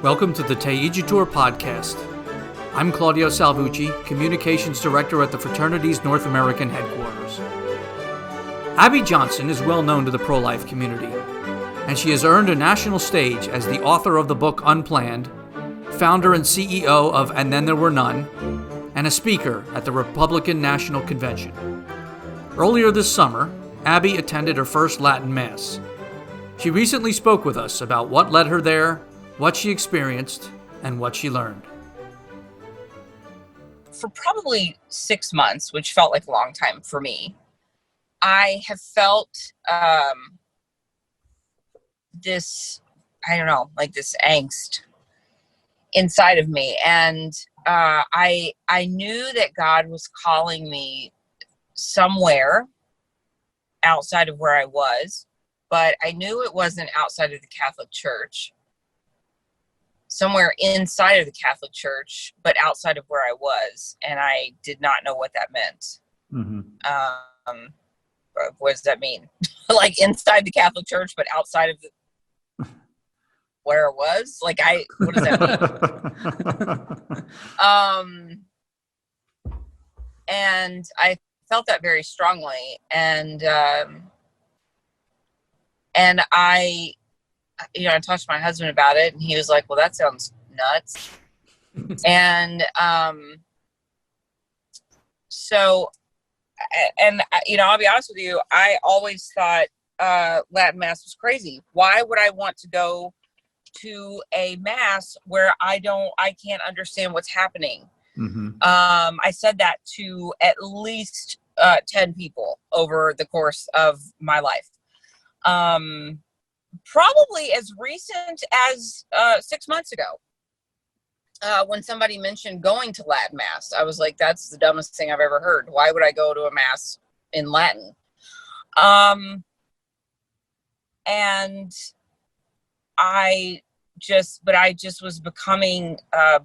Welcome to the Teiji Tour podcast. I'm Claudio Salvucci, Communications Director at the fraternity's North American headquarters. Abby Johnson is well known to the pro-life community, and she has earned a national stage as the author of the book Unplanned, founder and CEO of And Then There Were None, and a speaker at the Republican National Convention. Earlier this summer, Abby attended her first Latin Mass. She recently spoke with us about what led her there, what she experienced, and what she learned. For probably 6 months, which felt like a long time for me, I have felt this angst inside of me. And I knew that God was calling me somewhere outside of where I was, but I knew it wasn't outside of the Catholic Church. Somewhere inside of the Catholic Church, but outside of where I was. And I did not know what that meant. Mm-hmm. What does that mean? Like inside the Catholic Church, but outside of where it was? What does that mean? And I felt that very strongly. And I talked to my husband about it, and he was like, well, that sounds nuts. And I'll be honest with you, I always thought Latin Mass was crazy. Why would I want to go to a Mass where I can't understand what's happening? Mm-hmm. I said that to at least 10 people over the course of my life. Probably as recent as 6 months ago, when somebody mentioned going to Latin Mass. I was like, that's the dumbest thing I've ever heard. Why would I go to a Mass in Latin? And I just was becoming, I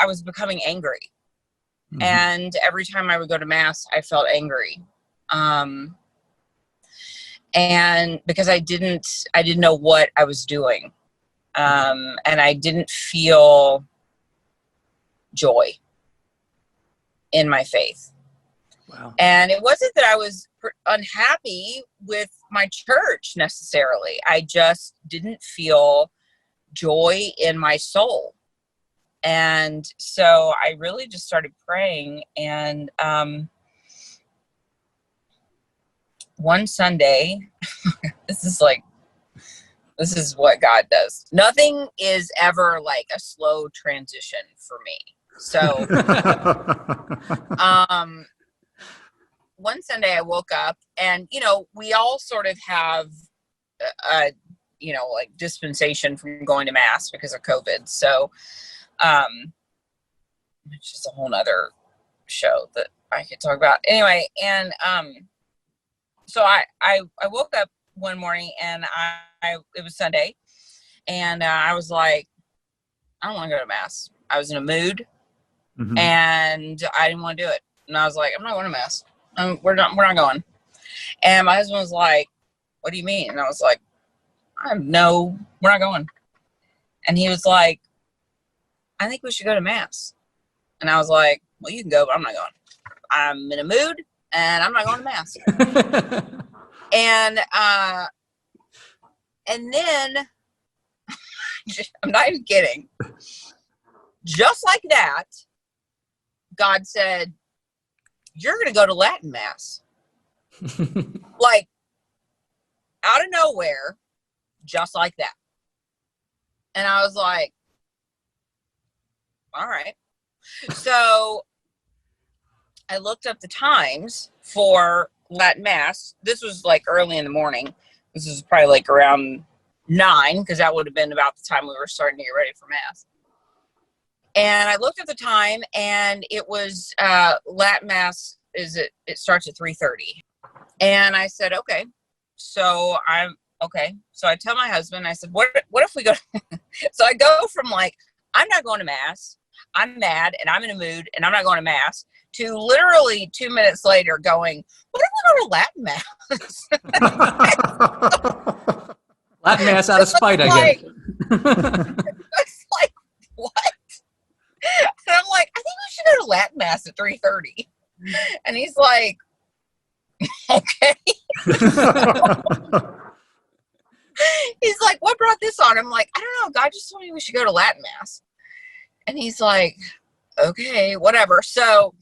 was becoming angry. Mm-hmm. And every time I would go to Mass, I felt angry. And because I didn't know what I was doing. And I didn't feel joy in my faith. Wow. And it wasn't that I was unhappy with my church necessarily. I just didn't feel joy in my soul. And so I really just started praying. And one Sunday, this is what God does. Nothing is ever like a slow transition for me. So, one Sunday I woke up, and, we all sort of have, dispensation from going to Mass because of COVID. So, which is a whole nother show that I could talk about. Anyway, and, so I woke up one morning, and it was Sunday, and I was like, I don't want to go to Mass. I was in a mood, mm-hmm. and I didn't want to do it. And I was like, I'm not going to Mass. We're not going. And my husband was like, what do you mean? And I was like, we're not going. And he was like, I think we should go to Mass. And I was like, well, you can go, but I'm not going. I'm in a mood, and I'm not going to Mass. And then, I'm not even kidding, just like that, God said, you're going to go to Latin Mass. Like, out of nowhere, just like that. And I was like, all right. So I looked up the times for Latin Mass. This was like early in the morning. This was probably like around 9, because that would have been about the time we were starting to get ready for Mass. And I looked at the time, and it was Latin Mass it starts at 3:30. And I said, okay. So So I tell my husband, I said, what if we go? So I go from like, I'm not going to Mass, I'm mad, and I'm in a mood, and I'm not going to Mass, to literally 2 minutes later going, what if we go to Latin Mass? Latin mass out of spite, I like, guess. it's like, what? And I'm like, I think we should go to Latin mass at 3:30. And he's like, okay. He's like, what brought this on? I'm like, I don't know. God just told me we should go to Latin mass. And he's like, okay, whatever. So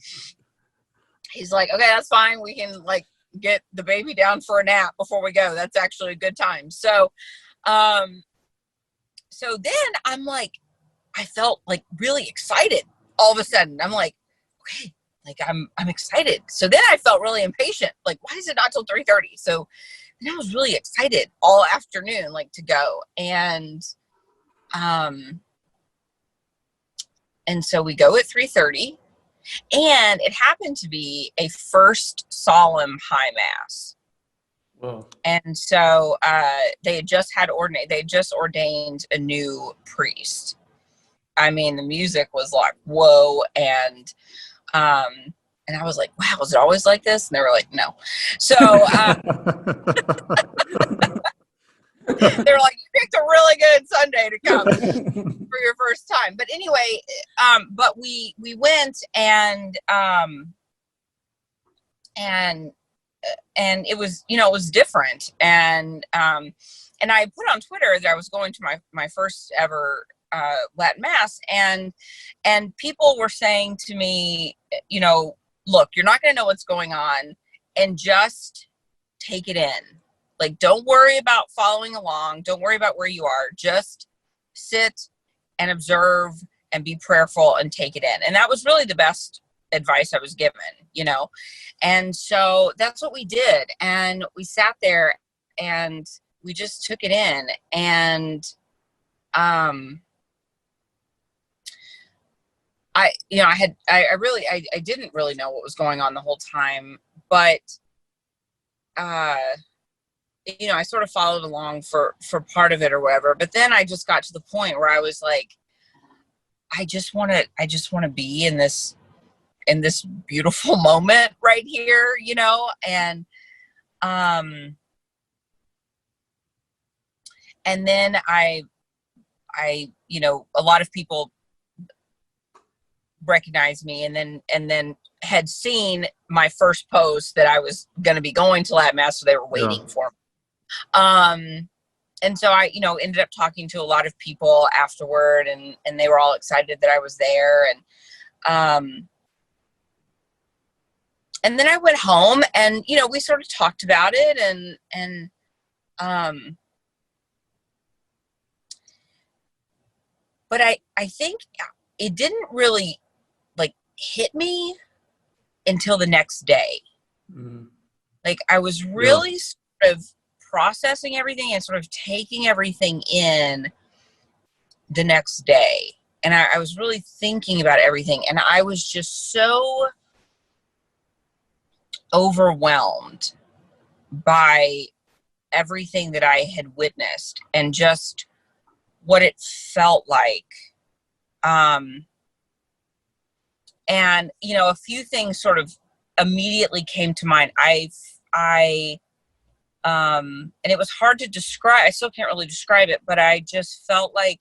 he's like, okay, that's fine. We can like get the baby down for a nap before we go. That's actually a good time. So, so then I'm like, I felt like really excited all of a sudden. I'm like, okay, like I'm excited. So then I felt really impatient. Like, why is it not till 3:30? So then I was really excited all afternoon, like to go. And so we go at 3:30, and it happened to be a first solemn high mass. Whoa. And so they had just ordained a new priest. I mean, the music was like, whoa. And I was like, wow, was it always like this? And they were like, no. So they were like, you picked a really good Sunday to come for your first time. But anyway, but we went, and it was, it was different. And I put on Twitter that I was going to my first ever Latin mass, and people were saying to me, look, you're not going to know what's going on, and just take it in. Like, don't worry about following along. Don't worry about where you are. Just sit and observe and be prayerful and take it in. And that was really the best advice I was given, And so that's what we did. And we sat there and we just took it in. And I didn't really know what was going on the whole time, but I sort of followed along for part of it or whatever. But then I just got to the point where I was like, I just want to be in this beautiful moment right here, and then I a lot of people recognized me, and then had seen my first post that I was going to be going to Latin mass, so they were waiting for me. And so I, ended up talking to a lot of people afterward, and they were all excited that I was there. And then I went home, and, we sort of talked about it, but I think it didn't really like hit me until the next day. Mm-hmm. Like, I was really sort of processing everything and sort of taking everything in the next day. And I was really thinking about everything. And I was just so overwhelmed by everything that I had witnessed and just what it felt like. And, a few things sort of immediately came to mind. And it was hard to describe. I still can't really describe it, but I just felt like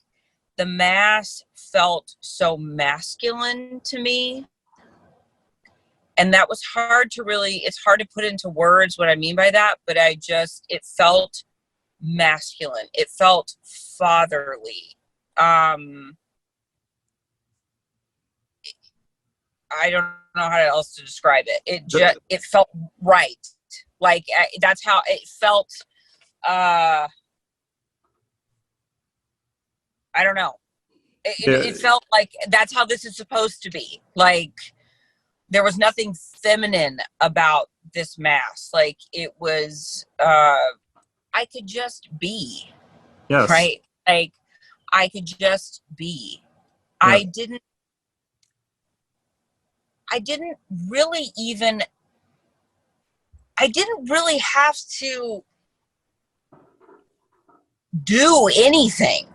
the mass felt so masculine to me. And that was it's hard to put into words what I mean by that, but it felt masculine. It felt fatherly. I don't know how else to describe it. It felt right. Like, that's how it felt. I don't know. It felt like that's how this is supposed to be. Like, there was nothing feminine about this mass. Like, it was, I could just be. Yes. Right? Like, I could just be. Yeah. I didn't really have to do anything.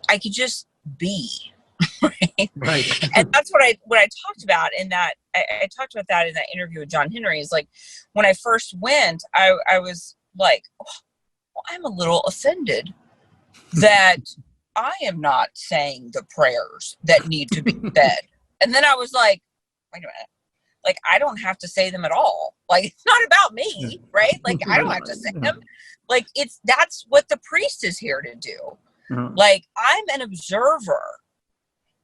I could just be. Right. And that's what I talked about in that. I talked about that in that interview with John Henry. Is like, when I first went, I was like, oh, well, I'm a little offended that I am not saying the prayers that need to be said. And then I was like, wait a minute. Like, I don't have to say them at all. Like, it's not about me, right? Like, I don't have to say them. Like, that's what the priest is here to do. Like, I'm an observer.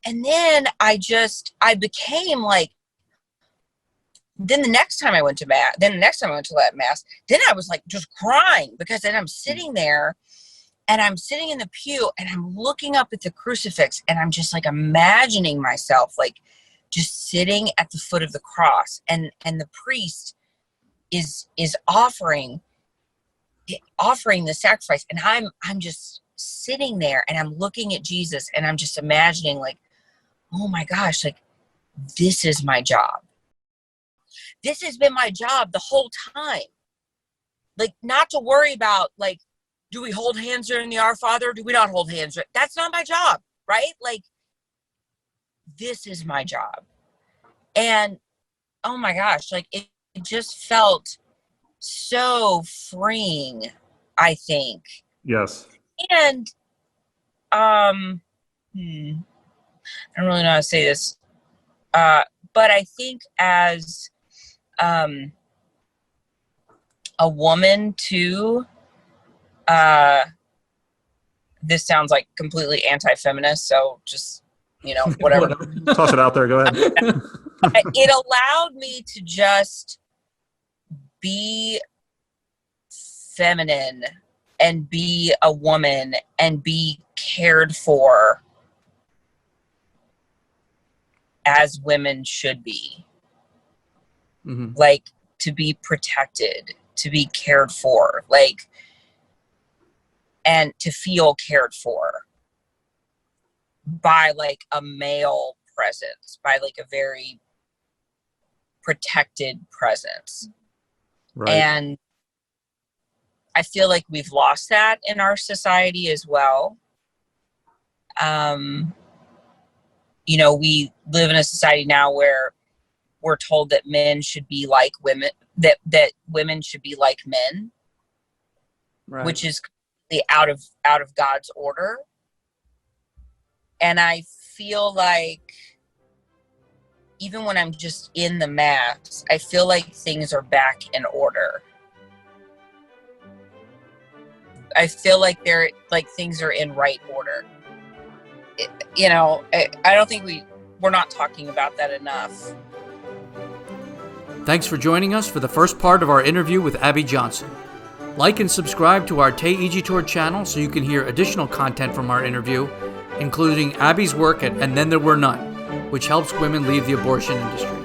And then I became like, then the next time I went to that mass, then I was like just crying, because then I'm sitting there and I'm sitting in the pew and I'm looking up at the crucifix and I'm just like imagining myself like just sitting at the foot of the cross, and the priest is offering the sacrifice, and I'm just sitting there and I'm looking at Jesus and I'm just imagining like, oh my gosh, like this is my job. This has been my job the whole time. Like, not to worry about, like, do we hold hands during the Our Father? Do we not hold hands? That's not my job, right? Like, this is my job. And, oh my gosh, like, it just felt so freeing, I think. Yes. And, I don't really know how to say this. But I think as a woman too, this sounds like completely anti-feminist, so just, whatever. Toss it out there. Go ahead. It allowed me to just be feminine and be a woman and be cared for as women should be. Mm-hmm. Like, to be protected, to be cared for, like, and to feel cared for by like a male presence, by like a very protected presence. Right. And I feel like we've lost that in our society as well. We live in a society now where we're told that men should be like women, that women should be like men, right, which is completely out of God's order. And I feel like even when I'm just in the mass, I feel like things are back in order. I feel like things are in right order. I don't think we're not talking about that enough. Thanks for joining us for the first part of our interview with Abby Johnson. Like and subscribe to our Te Iji Tour channel so you can hear additional content from our interview, including Abby's work at And Then There Were None, which helps women leave the abortion industry.